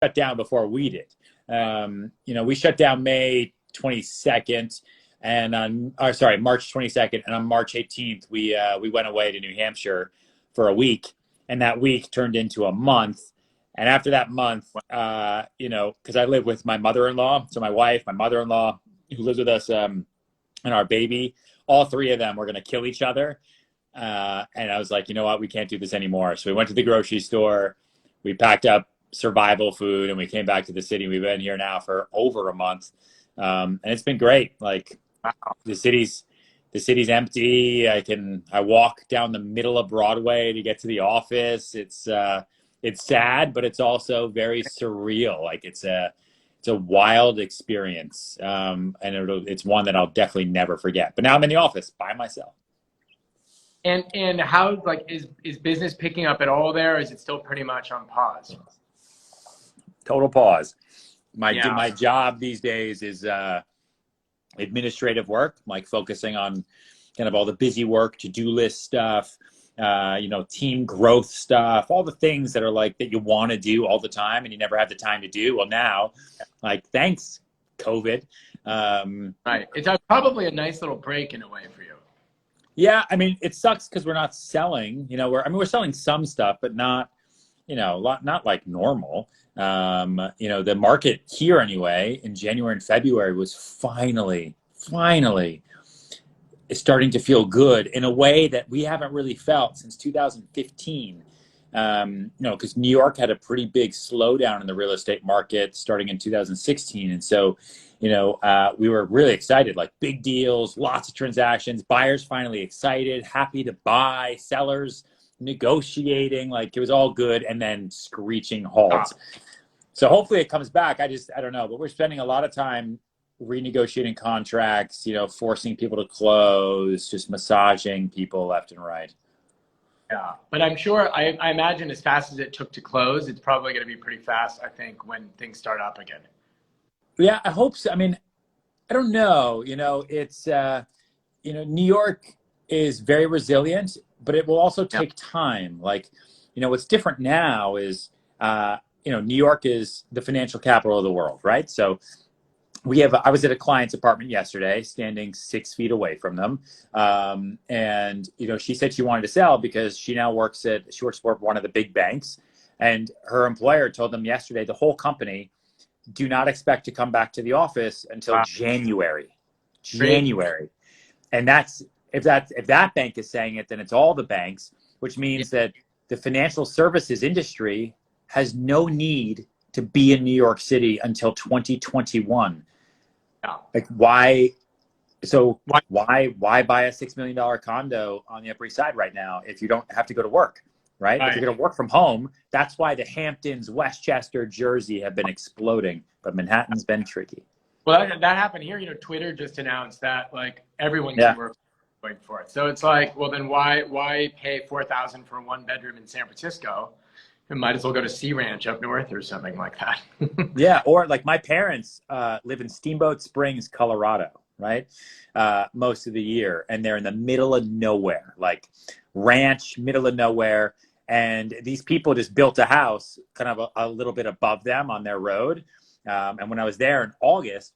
shut down before we did. We shut down May 22nd, and March 22nd, and on March 18th, we went away to New Hampshire for a week, and that week turned into a month. And after that month, because I live with my mother-in-law, so my wife, my mother-in-law, who lives with us, and our baby, all three of them were going to kill each other. And I was like, you know what, we can't do this anymore. So we went to the grocery store, we packed up survival food, and we came back to the city. We've been here now for over a month. And it's been great. Like, wow. The city's empty. I walk down the middle of Broadway to get to the office. It's sad, but it's also very surreal. Like, it's a wild experience. And it's one that I'll definitely never forget. But now I'm in the office by myself. And how, like, is business picking up at all there? Or is it still pretty much on pause? Total pause. My job these days is administrative work, like focusing on kind of all the busy work, to-do list stuff, team growth stuff, all the things that are like that you want to do all the time and you never have the time to do. Well, now, like, thanks, COVID. Right. It's probably a nice little break in a way for you. Yeah, I mean, it sucks because we're not selling. We're selling some stuff, but not like normal. The market here anyway in January and February was finally starting to feel good in a way that we haven't really felt since 2015. Because New York had a pretty big slowdown in the real estate market starting in 2016. And so, we were really excited, like big deals, lots of transactions, buyers finally excited, happy to buy, sellers negotiating, like it was all good, and then screeching halt. So hopefully it comes back. I don't know, but we're spending a lot of time renegotiating contracts, forcing people to close, just massaging people left and right. Yeah, but I'm sure, I imagine as fast as it took to close, it's probably going to be pretty fast, I think, when things start up again. Yeah, I hope so. I mean, I don't know, it's, New York is very resilient, but it will also take time. Like, what's different now is, New York is the financial capital of the world, right? So I was at a client's apartment yesterday, standing 6 feet away from them. And, she said she wanted to sell because she now works for one of the big banks. And her employer told them yesterday, the whole company, do not expect to come back to the office until January. And if that bank is saying it, then it's all the banks, which means that the financial services industry has no need to be in New York City until 2021. Yeah. Like, why buy a $6 million condo on the Upper East Side right now if you don't have to go to work, right? If you're going to work from home, that's why the Hamptons, Westchester, Jersey have been exploding, but Manhattan's been tricky. Well, that happened here. Twitter just announced that, like, everyone can work going for it. So it's like, well, then why pay $4,000 for a 1-bedroom in San Francisco? You might as well go to Sea Ranch up north or something like that. Yeah, or like my parents live in Steamboat Springs, Colorado, right? Most of the year, and they're in the middle of nowhere, like ranch, middle of nowhere. And these people just built a house kind of a little bit above them on their road. And when I was there in August,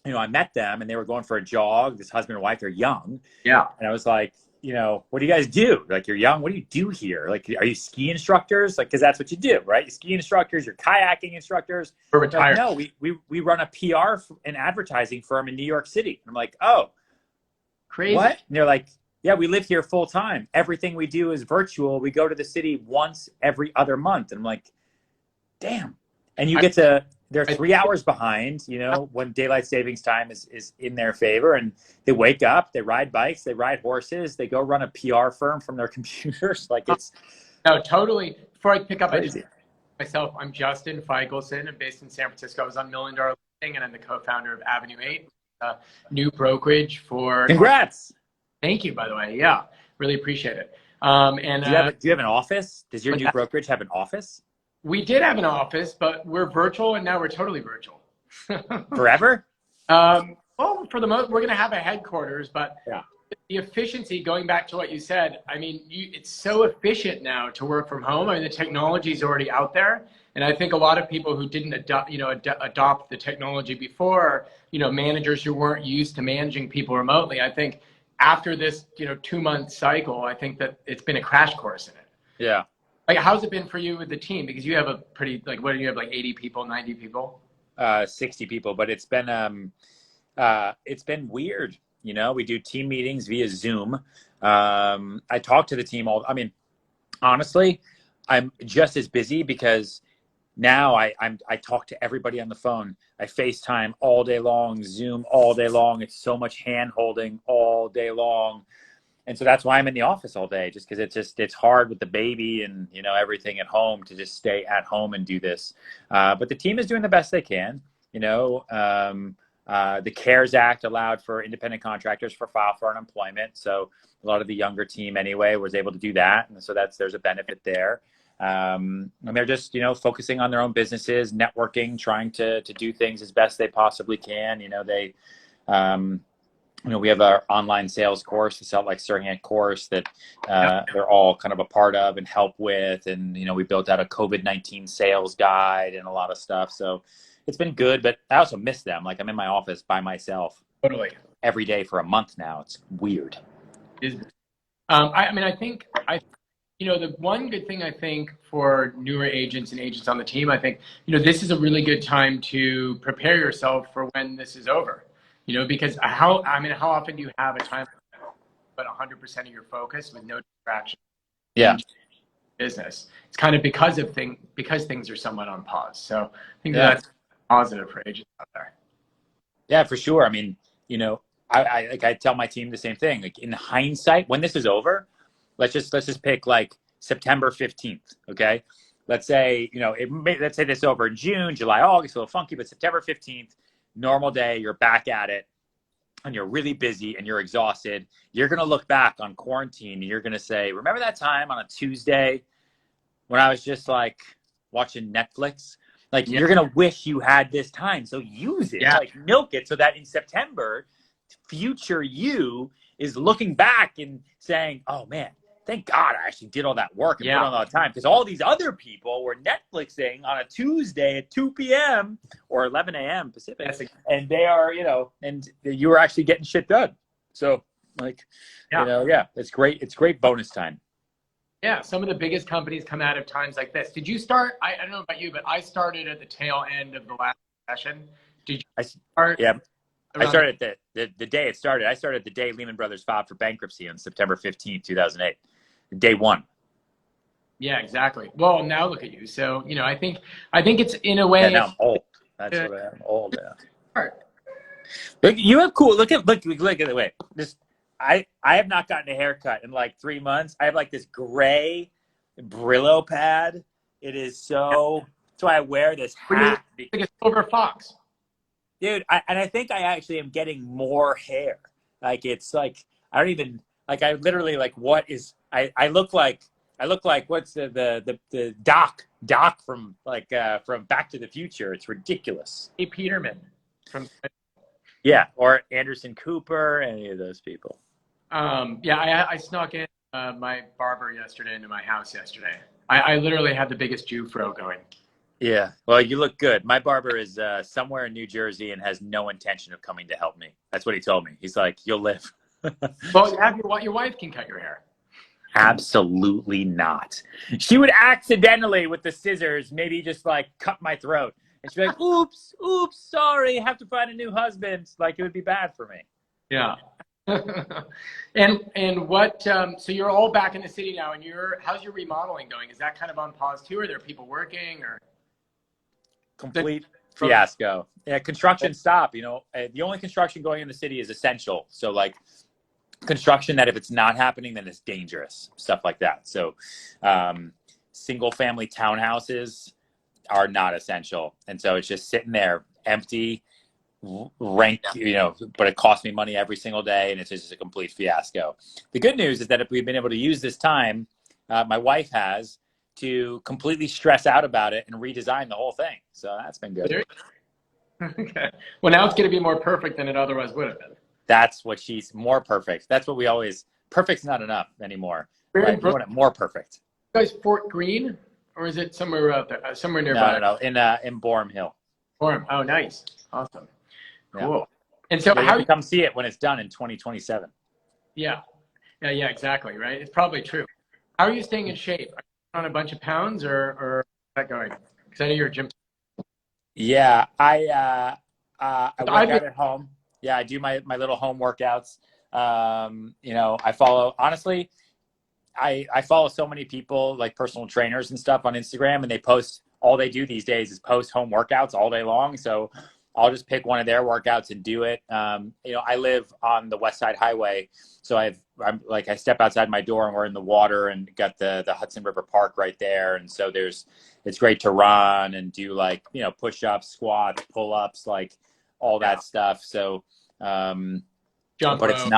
I met them and they were going for a jog. This husband and wife, they're young. Yeah. And I was like, what do you guys do? Like, you're young. What do you do here? Like, are you ski instructors? Like, because that's what you do, right? You ski instructors, you're kayaking instructors. We're retired. Like, no, we run a PR and advertising firm in New York City. And I'm like, oh, crazy. What? And they're like, yeah, we live here full time. Everything we do is virtual. We go to the city once every other month. And I'm like, damn. And they're 3 hours behind, when daylight savings time is in their favor. And they wake up, they ride bikes, they ride horses, they go run a PR firm from their computers. Like, it's... No, totally. Before I pick up myself, I'm Justin Feigleson. I'm based in San Francisco. I was on $1 Million Listing, and I'm the co-founder of Avenue 8, a new brokerage for... Congrats! Thank you, by the way. Yeah, really appreciate it. Do you have an office? Does your new brokerage have an office? We did have an office, but we're virtual, and now we're totally virtual. Forever? Well, for the most, we're going to have a headquarters, but the efficiency, going back to what you said, I mean, it's so efficient now to work from home. I mean, the technology is already out there. And I think a lot of people who didn't adopt the technology before, managers who weren't used to managing people remotely, I think after this, 2-month cycle, I think that it's been a crash course in it. Yeah. Like, how's it been for you with the team? Because you have a pretty, what do you have, 80 people, 90 people? 60 people, but it's been weird. We do team meetings via Zoom. I talk to the team honestly, I'm just as busy because now I talk to everybody on the phone. I FaceTime all day long, Zoom all day long. It's so much hand holding all day long. And so that's why I'm in the office all day, just because it's hard with the baby and, everything at home to just stay at home and do this. But the team is doing the best they can. The CARES Act allowed for independent contractors for file for unemployment. So a lot of the younger team anyway was able to do that. And so there's a benefit there. And they're just, focusing on their own businesses, networking, trying to do things as best they possibly can. We have our online sales course, the Salt Lake Serhant course that they're all kind of a part of and help with. And, we built out a COVID-19 sales guide and a lot of stuff. So it's been good, but I also miss them. Like, I'm in my office by myself Totally every day for a month now. It's weird. I think the one good thing I think for newer agents and agents on the team, I think, this is a really good time to prepare yourself for when this is over. Because how often do you have a time but 100% of your focus with no distraction? Yeah. Business. It's kind of because things are somewhat on pause. So I think that's positive for agents out there. Yeah, for sure. I tell my team the same thing. Like, in hindsight, when this is over, let's just pick like September 15th. Okay. Let's say, let's say this is over in June, July, August, a little funky, but September 15th, normal day, you're back at it and you're really busy and you're exhausted. You're going to look back on quarantine and you're going to say, remember that time on a Tuesday when I was just like watching Netflix? Like, you're going to wish you had this time. So use it, like milk it so that in September, future you is looking back and saying, oh man, thank God I actually did all that work and put on all the time, because all these other people were Netflixing on a Tuesday at 2 p.m. or 11 a.m. Pacific, and they are, and you were actually getting shit done. So, it's great. It's great bonus time. Yeah, some of the biggest companies come out of times like this. Did you start? I don't know about you, but I started at the tail end of the last session. Did you start? Yeah. I started at the day it started. I started the day Lehman Brothers filed for bankruptcy on September 15th, 2008. Day one. Yeah, exactly. Well, now look at you. So, I think it's in a way. Yeah, now I'm old. That's what I am. Old. Yeah. Look, you have cool. Look at the way. I have not gotten a haircut in like 3 months. I have like this gray Brillo pad. It is so. That's why I wear this hat. Like a silver fox. Dude, I think I actually am getting more hair. Like, it's like, I don't even, like, I literally, like, what is, I look like what's the Doc from Back to the Future. It's ridiculous. A Peterman from. Yeah, or Anderson Cooper, any of those people. I snuck in my barber yesterday into my house yesterday. I literally had the biggest Jew fro going. Yeah, well, you look good. My barber is somewhere in New Jersey and has no intention of coming to help me. That's what he told me. He's like, you'll live. Well, your wife can cut your hair. Absolutely not. She would accidentally, with the scissors, maybe just like cut my throat. And she'd be like, oops, sorry, have to find a new husband. Like, it would be bad for me. Yeah. and what, so you're all back in the city now, and how's your remodeling going? Is that kind of on pause too? Are there people working, or? Complete fiasco. Yeah, construction stop. The only construction going in the city is essential. So, like, construction that if it's not happening, then it's dangerous. Stuff like that. So, single family townhouses are not essential, and so it's just sitting there empty, rank. But it costs me money every single day, and it's just a complete fiasco. The good news is that if we've been able to use this time, my wife has, to completely stress out about it and redesign the whole thing. So that's been good. Okay. Well, now it's going to be more perfect than it otherwise would have been. That's what she's more perfect. That's what we always, perfect's not enough anymore. Right? We want it more perfect. You guys, Fort Greene? or is it somewhere out there, somewhere No, nearby? no, in Bourne Hill. Orem. Oh, nice, awesome, Yeah. cool. And so Yeah, you how? have to come see it when it's done in 2027. Yeah, yeah, exactly. Right. It's probably true. How are you staying in shape? Are you on a bunch of pounds, or how's that going? Because I know you're a gym. Yeah, I work I've been. out at home. Yeah, I do my little home workouts. I follow honestly. I follow so many people like personal trainers and stuff on Instagram, and they post all they do these days is post home workouts all day long. So I'll just pick one of their workouts and do it. I live on the West Side Highway, so I step outside my door and we're in the water and got the Hudson River Park right there, and so it's great to run and do push-ups, squats, pull-ups, like all that stuff. So Jump but it's rope.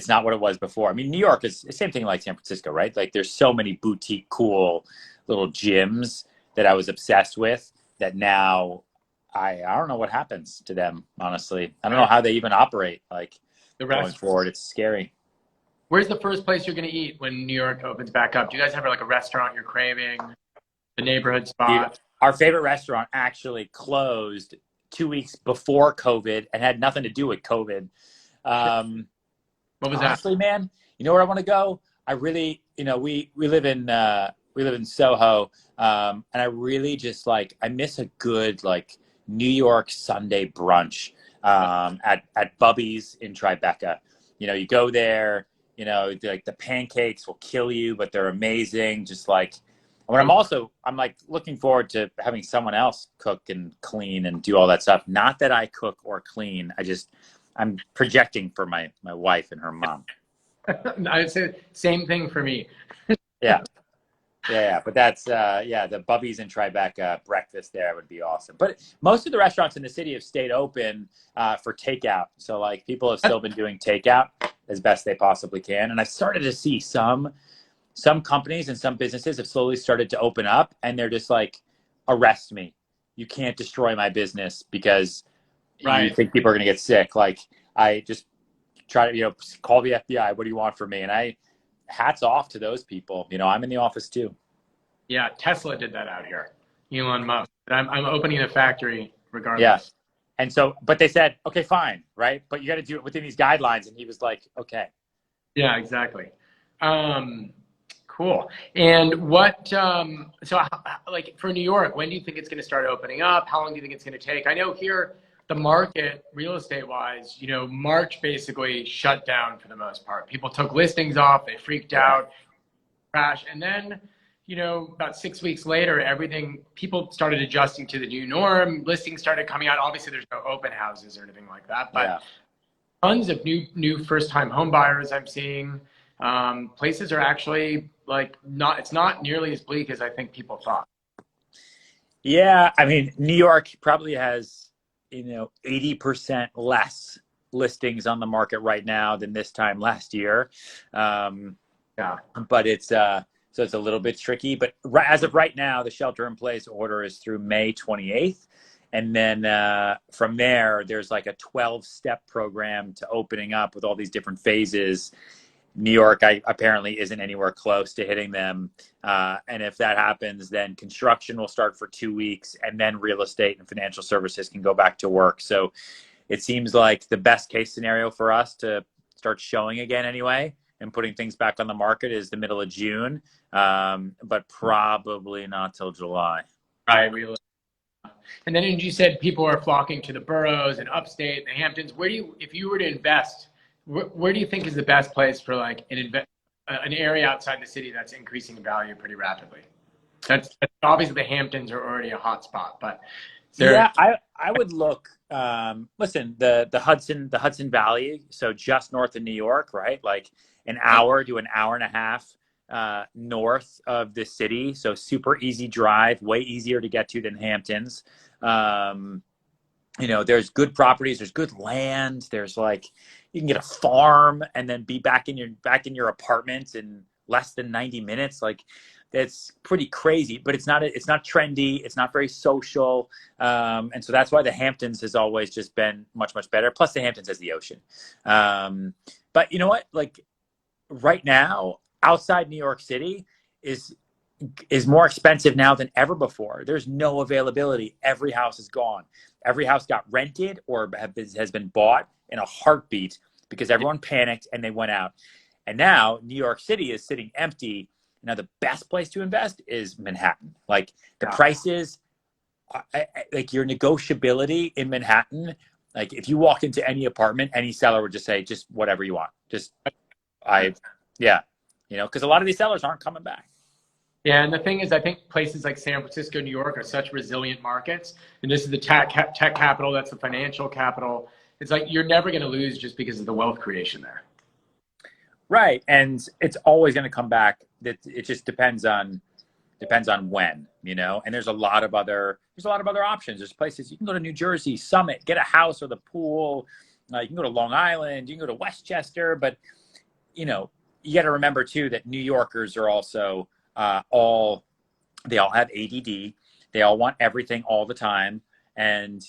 not what it was before. I mean, New York is the same thing like San Francisco, right? Like there's so many boutique, cool little gyms that I was obsessed with that now I don't know what happens to them, honestly. I don't know how they even operate like The going rest. forward. It's scary. Where's the first place you're going to eat when New York opens back up? Do you guys have like a restaurant you're craving? The neighborhood Dude, spot? our favorite restaurant actually closed 2 weeks before COVID and had nothing to do with COVID. Um, What was that? Honestly, man, you know where I want to go? I really, we live in Soho, and I really just I miss a good New York Sunday brunch at Bubby's in Tribeca. You go there, the pancakes will kill you, but they're amazing. Just when I'm looking forward to having someone else cook and clean and do all that stuff. Not that I cook or clean. I'm projecting for my wife and her mom. I'd say same thing for me. Yeah. Yeah. But that's, the Bubby's in Tribeca breakfast there would be awesome. But most of the restaurants in the city have stayed open for takeout. So people have still been doing takeout as best they possibly can. And I've started to see some companies and some businesses have slowly started to open up, and they're just arrest me. You can't destroy my business because you Right. think people are going to get sick. I just try to, call the FBI. What do you want from me? And hats off to those people. I'm in the office too. Yeah, Tesla did that out here. Elon Musk. I'm opening a factory regardless. Yeah. And so, but they said, okay, fine. Right. But you got to do it within these guidelines. And he was like, okay. Yeah, exactly. Cool. And for New York, when do you think it's going to start opening up? How long do you think it's going to take? I know here, the market, real estate wise, March basically shut down for the most part. People took listings off, they freaked out, crash. And then, about 6 weeks later, people started adjusting to the new norm. Listings started coming out. Obviously, there's no open houses or anything like that, but tons of new first-time home buyers I'm seeing. Places are actually it's not nearly as bleak as I think people thought. Yeah. I mean, New York probably has, 80% less listings on the market right now than this time last year. But so it's a little bit tricky, but as of right now, the shelter in place order is through May 28th. And then from there's a 12-step program to opening up with all these different phases. New York apparently isn't anywhere close to hitting them. And if that happens, then construction will start for 2 weeks, and then real estate and financial services can go back to work. So it seems like the best case scenario for us to start showing again anyway and putting things back on the market is the middle of June, but probably not till July. Right. And then you said people are flocking to the boroughs and upstate, the Hamptons. If you were to invest, where do you think is the best place for an area outside the city that's increasing in value pretty rapidly? That's obviously the Hamptons are already a hot spot, but I would look. Listen, the Hudson Valley, so just north of New York, right? An hour to an hour and a half north of the city, so super easy drive, way easier to get to than Hamptons. There's good properties, there's good land, there's you can get a farm and then be back in your apartment in less than 90 minutes. That's pretty crazy, but it's not trendy, it's not very social, and so that's why the Hamptons has always just been much better. Plus the Hamptons has the ocean. But you know what, right now outside New York City is is more expensive now than ever before. There's no availability. Every house is gone. Every house got rented or has been bought in a heartbeat because everyone panicked and they went out. And now New York City is sitting empty. Now the best place to invest is Manhattan. Like the prices, like your negotiability in Manhattan. Like if you walk into any apartment, any seller would just say, just whatever you want. Yeah, because a lot of these sellers aren't coming back. Yeah, and the thing is, I think places like San Francisco, New York are such resilient markets, and this is the tech capital, that's the financial capital. It's like you're never going to lose just because of the wealth creation there. Right, and it's always going to come back. It just depends on when, And there's a lot of other options. There's places you can go to New Jersey, Summit, get a house with a pool. You can go to Long Island, you can go to Westchester, but you got to remember too that New Yorkers are also they all have ADD. They all want everything all the time. And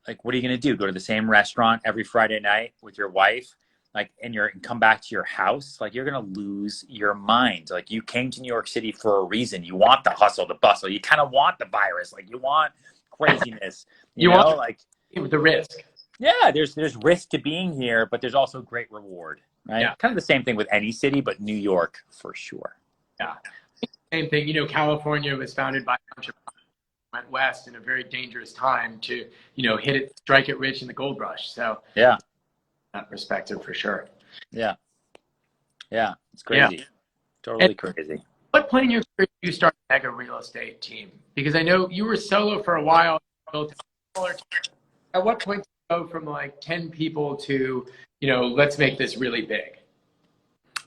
like, what are you going to do? Go to the same restaurant every Friday night with your wife, and come back to your house? Like, you're going to lose your mind. Like, you came to New York City for a reason. You want the hustle, the bustle. You kind of want the virus. Like, you want craziness, you know, want like the risk. Yeah. There's risk to being here, but there's also great reward, right? Yeah. Kind of the same thing with any city, but New York for sure. Yeah. Same thing. California was founded by Hampshire, went west in a very dangerous time to, strike it rich in the gold rush. So yeah, that perspective for sure. Yeah. It's crazy. Yeah. Totally crazy. What point in your career did you start a mega real estate team? Because I know you were solo for a while. At what point did you go from like 10 people to, let's make this really big?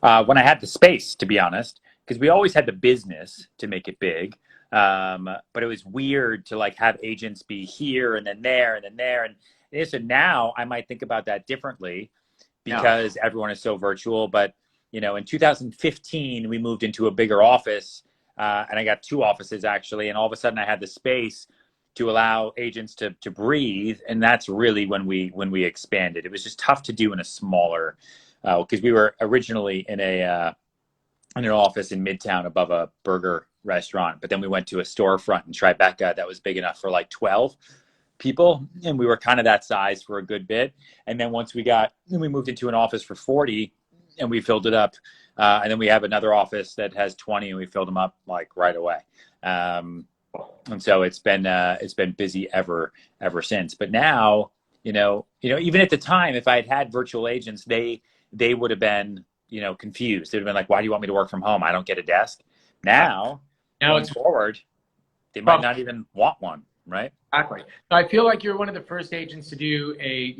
When I had the space, to be honest, because we always had the business to make it big. But it was weird to have agents be here and then there and then there. And so now I might think about that differently because everyone is so virtual. But, in 2015, we moved into a bigger office and I got 2 offices actually. And all of a sudden I had the space to allow agents to breathe. And that's really when we expanded. It was just tough to do in a smaller, because we were originally in an office in Midtown above a burger restaurant, but then we went to a storefront in Tribeca that was big enough for 12 people, and we were kind of that size for a good bit. And then once we moved into an office for 40, and we filled it up. And then we have another office that has 20, and we filled them up right away. And so it's been busy ever since. But now, even at the time, if I had had virtual agents, they would have been confused. They'd have been like, why do you want me to work from home? I don't get a desk. Now going forward, they might not even want one, right? Exactly. I feel like you're one of the first agents to do a,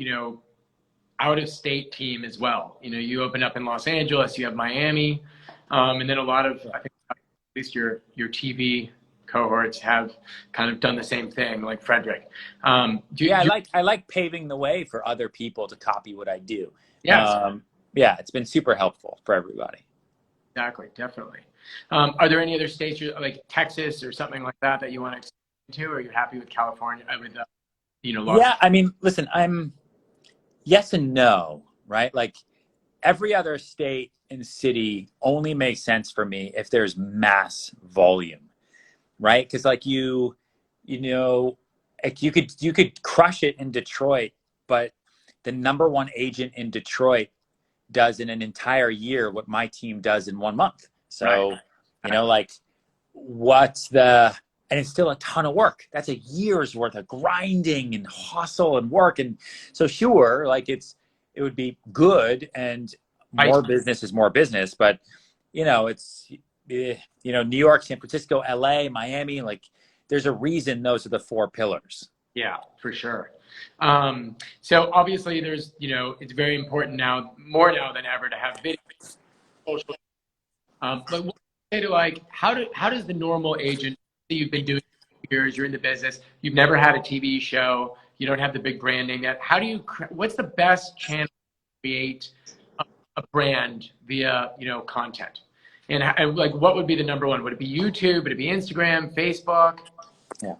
out-of-state team as well. You open up in Los Angeles, you have Miami, and then a lot of, I think at least your TV cohorts have kind of done the same thing, like Frederick. I like paving the way for other people to copy what I do. Yes. It's been super helpful for everybody. Exactly, definitely. Are there any other states, like Texas or something like that you want to expand to, or are you happy with California? I mean, listen, I'm yes and no, right? Like every other state and city only makes sense for me if there's mass volume, right? Because you could crush it in Detroit, but the number 1 agent in Detroit does in an entire year what my team does in 1 month. So, and it's still a ton of work. That's a year's worth of grinding and hustle and work. And so sure, it would be good and more business is more business, but it's, New York, San Francisco, LA, Miami, there's a reason those are the 4 pillars. Yeah, for sure. So obviously there's, it's very important now, more now than ever, to have video, social. But what would you say to how does the normal agent that you've been doing for years, you're in the business, you've never had a TV show, you don't have the big branding yet. What's the best channel to create a brand via, content? And what would be the number one? Would it be YouTube? Would it be Instagram, Facebook? Yeah.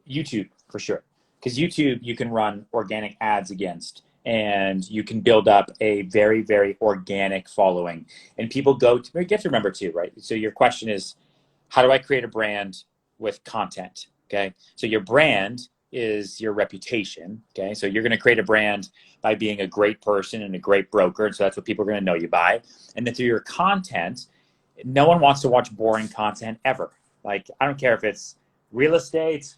YouTube for sure. Because YouTube, you can run organic ads against, and you can build up a very, very organic following. And people you have to remember too, right? So your question is, how do I create a brand with content? Okay. So your brand is your reputation. Okay. So you're going to create a brand by being a great person and a great broker. So that's what people are going to know you by. And then through your content, no one wants to watch boring content ever. Like, I don't care if it's real estate,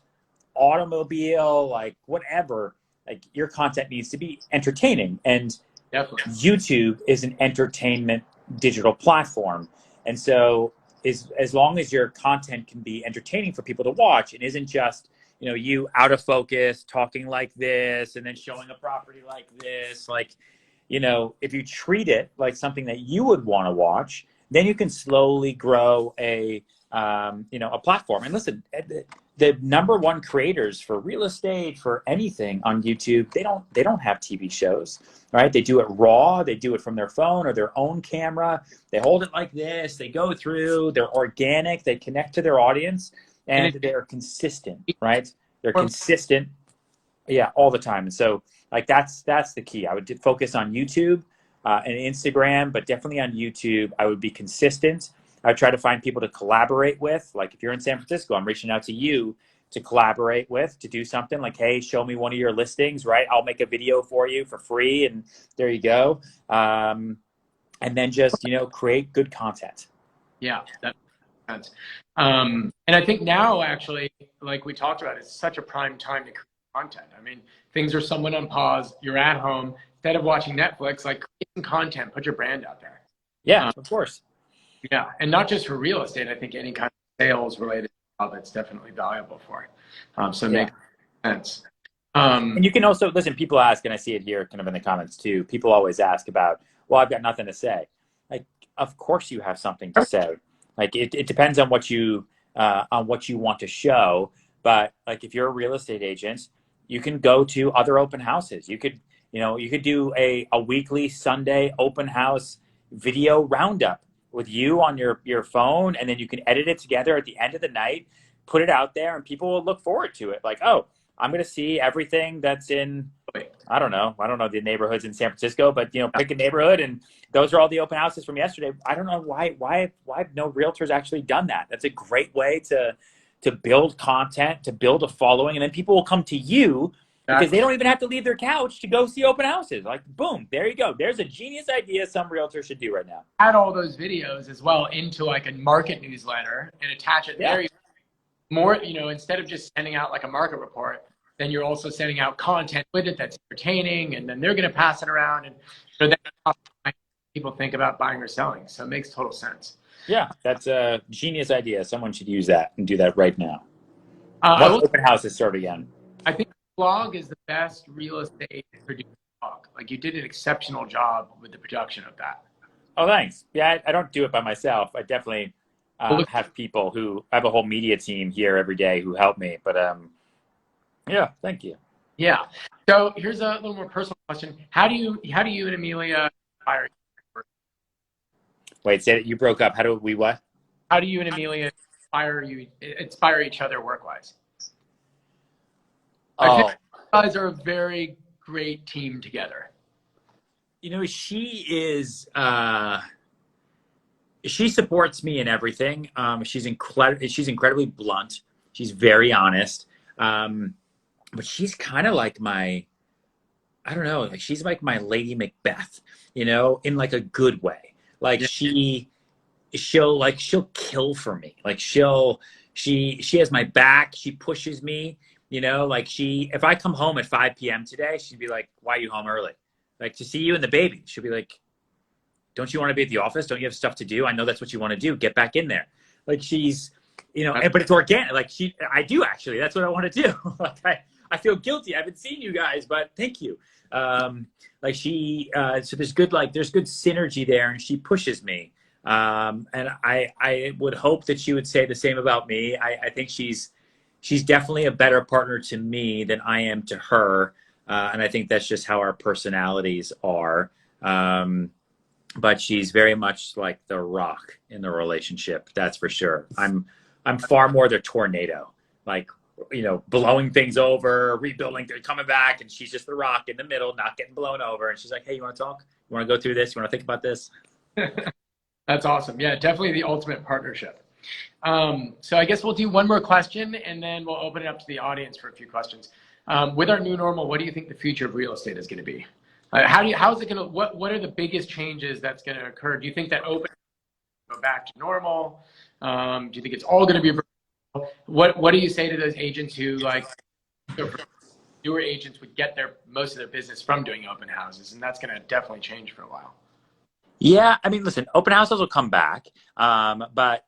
automobile, like whatever, like your content needs to be entertaining. And Definitely. YouTube is an entertainment digital platform. And so as long as your content can be entertaining for people to watch and isn't just, you know, you out of focus talking like this and then showing a property like this, like, you know, if you treat it like something that you would want to watch, then you can slowly grow a platform. And listen, the number one creators for real estate, for anything on YouTube, they don't have TV shows, right? They do it raw. They do it from their phone or their own camera. They hold it like this. They go through. They're organic. They connect to their audience, and they're consistent, right? They're consistent, yeah, all the time. And so, like, that's the key. I would focus on YouTube and Instagram, but definitely on YouTube. I would be consistent. I try to find people to collaborate with. Like, if you're in San Francisco, I'm reaching out to you to collaborate with, to do something like, hey, show me one of your listings, right? I'll make a video for you for free, and there you go. And then just, you know, create good content. Yeah, that makes sense. And I think now, actually, like we talked about, it's such a prime time to create content. I mean, things are somewhat on pause. You're at home. Instead of watching Netflix, like, create some content, put your brand out there. Yeah, of course. Yeah, and not just for real estate. I think any kind of sales related job, it's definitely valuable for. So it makes sense. And you can also, listen, people ask, and I see it here kind of in the comments too, people always ask about, well, I've got nothing to say. Like, of course you have something to say. Like, it depends on what you want to show. But like, if you're a real estate agent, you can go to other open houses. You could do a weekly Sunday open house video roundup with you on your phone, and then you can edit it together at the end of the night, put it out there, and people will look forward to it. Like, oh, I'm going to see everything that's in, I don't know the neighborhoods in San Francisco, but, you know, pick a neighborhood, and those are all the open houses from yesterday. I don't know why no realtors actually done that. That's a great way to build content, to build a following, and then people will come to you because they don't even have to leave their couch to go see open houses. Like, boom, there you go. There's a genius idea some realtors should do right now. Add all those videos as well into like a market newsletter and attach it there. More, you know, instead of just sending out like a market report, then you're also sending out content with it that's entertaining, and then they're going to pass it around, and so then people think about buying or selling. So it makes total sense. Yeah, that's a genius idea. Someone should use that and do that right now. Once open houses start again. I think blog is the best real estate produced blog. Like, you did an exceptional job with the production of that. Oh, thanks. Yeah, I don't do it by myself. I definitely have people who I have a whole media team here every day who help me. But yeah, thank you. Yeah. So here's a little more personal question. How do you and Emilia inspire? Wait, say that you broke up. How do we what? How do you and Emilia inspire each other work-wise? I think you guys are a very great team together. You know, she is. She supports me in everything. She's incredibly blunt. She's very honest. But she's kind of like my, I don't know, like, she's like my Lady Macbeth, you know, in like a good way. Like, she'll kill for me. Like, she has my back. She pushes me, you know, like, if I come home at 5 p.m. today, she'd be like, why are you home early? Like, to see you and the baby. She'll be like, don't you want to be at the office? Don't you have stuff to do? I know that's what you want to do. Get back in there. Like, she's, you know, but it's organic. Like, I do actually. That's what I want to do. Like, I feel guilty. I haven't seen you guys, but thank you. Like, so there's good synergy there, and she pushes me. And I would hope that she would say the same about me. I think she's definitely a better partner to me than I am to her. And I think that's just how our personalities are. But she's very much like the rock in the relationship. That's for sure. I'm far more the tornado, like, you know, blowing things over, rebuilding, coming back. And she's just the rock in the middle, not getting blown over. And she's like, hey, you want to talk? You want to go through this? You want to think about this? That's awesome. Yeah, definitely the ultimate partnership. So I guess we'll do one more question and then we'll open it up to the audience for a few questions. With our new normal, what do you think the future of real estate is going to be? How's it going to, what are the biggest changes that's going to occur? Do you think that open go back to normal? Do you think it's all going to be virtual? What do you say to those agents who like newer agents would get most of their business from doing open houses, and that's going to definitely change for a while? Yeah, I mean, listen, open houses will come back, but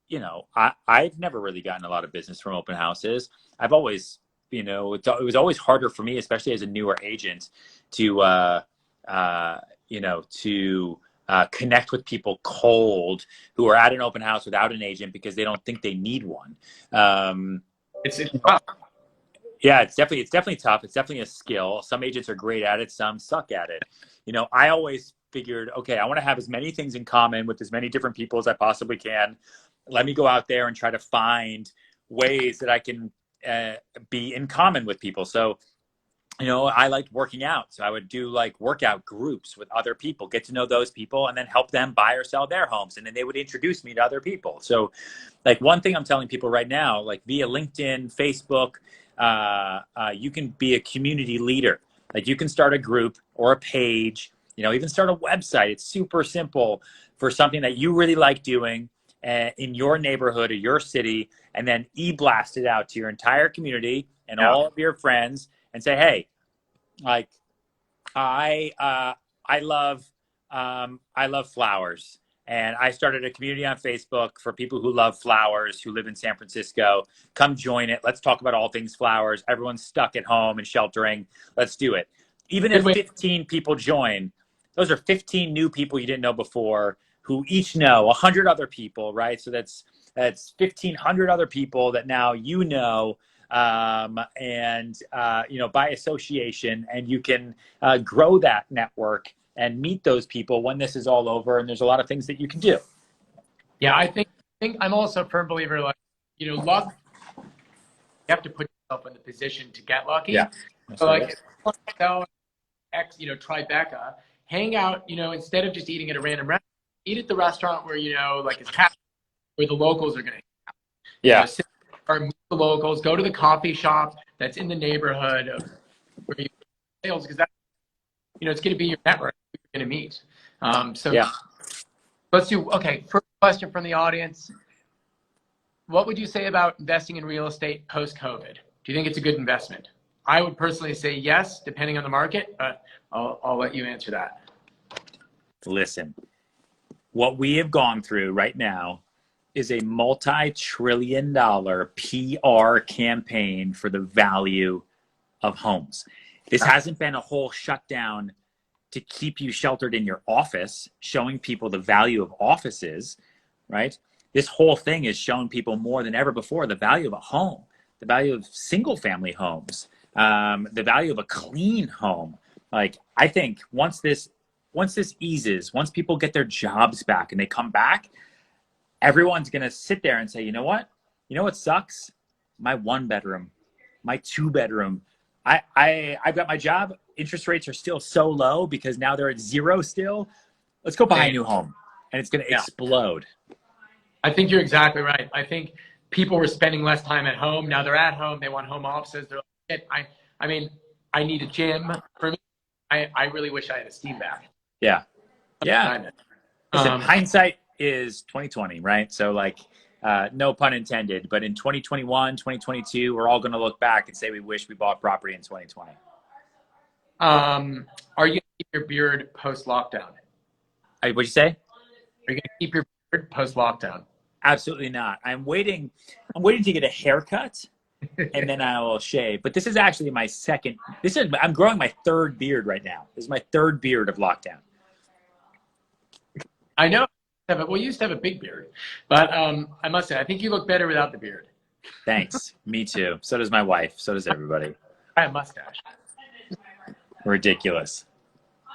you know, I've never really gotten a lot of business from open houses. I've always, you know, it was always harder for me, especially as a newer agent, to you know, to connect with people cold who are at an open house without an agent because they don't think they need one. It's tough. Yeah, it's definitely tough. It's definitely a skill. Some agents are great at it. Some suck at it. You know, I always figured, okay, I want to have as many things in common with as many different people as I possibly can. Let me go out there and try to find ways that I can be in common with people. So, you know, I liked working out. So I would do like workout groups with other people, get to know those people, and then help them buy or sell their homes. And then they would introduce me to other people. So like one thing I'm telling people right now, like via LinkedIn, Facebook, you can be a community leader. Like you can start a group or a page, you know, even start a website. It's super simple for something that you really like doing in your neighborhood or your city, and then e-blast it out to your entire community and all of your friends and say, hey, like I love flowers, and I started a community on Facebook for people who love flowers who live in San Francisco. Come join it. Let's talk about all things flowers. Everyone's stuck at home and sheltering. Let's do it. Even if 15 people join, those are 15 new people you didn't know before who each know 100 other people, right? So that's 1,500 other people that now you know, and you know, by association, and you can grow that network and meet those people when this is all over. And there's a lot of things that you can do. Yeah, I think I'm also a firm believer, like, you know, luck, you have to put yourself in the position to get lucky. Yeah. So like, if you want to sell X, you know, Tribeca, hang out, you know, instead of just eating at a random restaurant, eat at the restaurant where, you know, like it's happy, where the locals are going to hang out. Yeah. You know, sit or meet the locals, go to the coffee shop that's in the neighborhood of where you sales, because that, you know, it's going to be your network you're going to meet. So yeah. Let's do, okay, first question from the audience. What would you say about investing in real estate post-COVID? Do you think it's a good investment? I would personally say yes, depending on the market, but I'll let you answer that. Listen, what we have gone through right now is a multi-trillion-dollar PR campaign for the value of homes. This hasn't been a whole shutdown to keep you sheltered in your office, showing people the value of offices, right? This whole thing is showing people more than ever before the value of a home, the value of single-family homes, the value of a clean home. Like, I think once this eases, once people get their jobs back and they come back, everyone's going to sit there and say, you know what? You know what sucks? My 1-bedroom, my 2-bedroom. I've got my job. Interest rates are still so low because now they're at 0 still. Let's go buy a new home, and it's going to explode. I think you're exactly right. I think people were spending less time at home. Now they're at home. They want home offices. They're like, I mean, I need a gym. For me, I really wish I had a steam bath. Yeah. Yeah. Listen, hindsight is 2020, right? So like, no pun intended, but in 2021, 2022, we're all going to look back and say we wish we bought property in 2020. Are you going to keep your beard post-lockdown? What'd you say? Are you going to keep your beard post-lockdown? Absolutely not. I'm waiting to get a haircut and then I will shave. But this is actually my second. I'm growing my 3rd beard right now. This is my 3rd beard of lockdown. I know. Well, you used to have a big beard, but I must say, I think you look better without the beard. Thanks. Me too. So does my wife. So does everybody. I have a mustache. Ridiculous.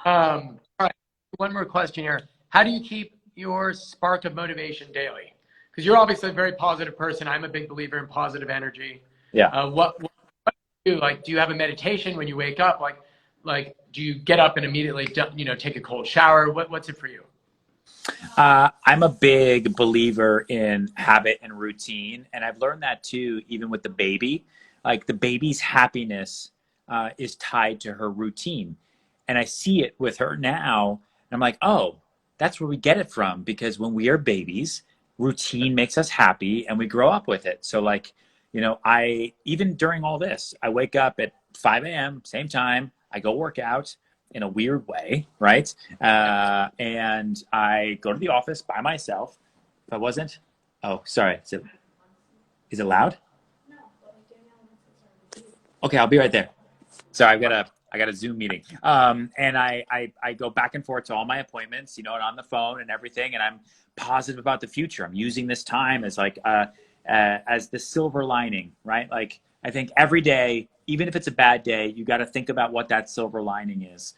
All right. One more question here. How do you keep your spark of motivation daily? Because you're obviously a very positive person. I'm a big believer in positive energy. Yeah. What do you do? Like, do you have a meditation when you wake up? Like, do you get up and immediately, you know, take a cold shower? What's it for you? I'm a big believer in habit and routine, and I've learned that too, even with the baby. Like the baby's happiness is tied to her routine, and I see it with her now. And I'm like, oh, that's where we get it from because when we are babies, routine makes us happy, and we grow up with it. So, like, I even during all this, I wake up at 5 a.m. same time. I go work out in a weird way, right? And I go to the office by myself. If I wasn't, oh, sorry. Is it loud? Okay, I'll be right there. Sorry, I got a Zoom meeting. And I go back and forth to all my appointments, and on the phone and everything. And I'm positive about the future. I'm using this time as like as the silver lining, right? Like I think every day, even if it's a bad day, you got to think about what that silver lining is.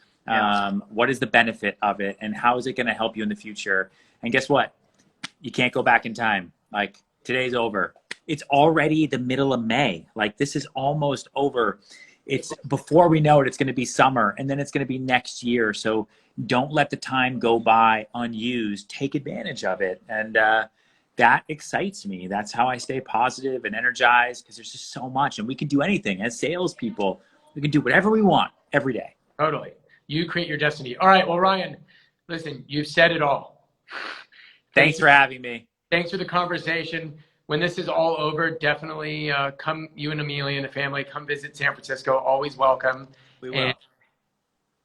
What is the benefit of it, and how is it going to help you in the future? And guess what? You can't go back in time. Like today's over. It's already the middle of May. Like this is almost over. It's before we know it, it's going to be summer, and then it's going to be next year. So don't let the time go by unused. Take advantage of it. And that excites me. That's how I stay positive and energized because there's just so much, and we can do anything as salespeople. We can do whatever we want every day. Totally. You create your destiny. All right. Well, Ryan, listen, you've said it all. Thanks for having me. Thanks for the conversation. When this is all over, definitely come, you and Emilia and the family, come visit San Francisco. Always welcome. We will. And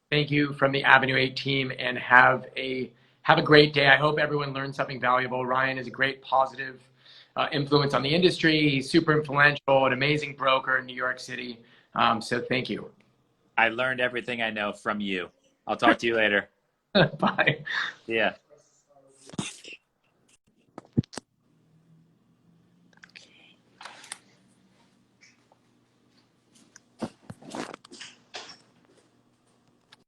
thank you from the Avenue 8 team, and have a great day. I hope everyone learned something valuable. Ryan is a great positive influence on the industry. He's super influential, an amazing broker in New York City. So thank you. I learned everything I know from you. I'll talk to you later. Bye. Yeah.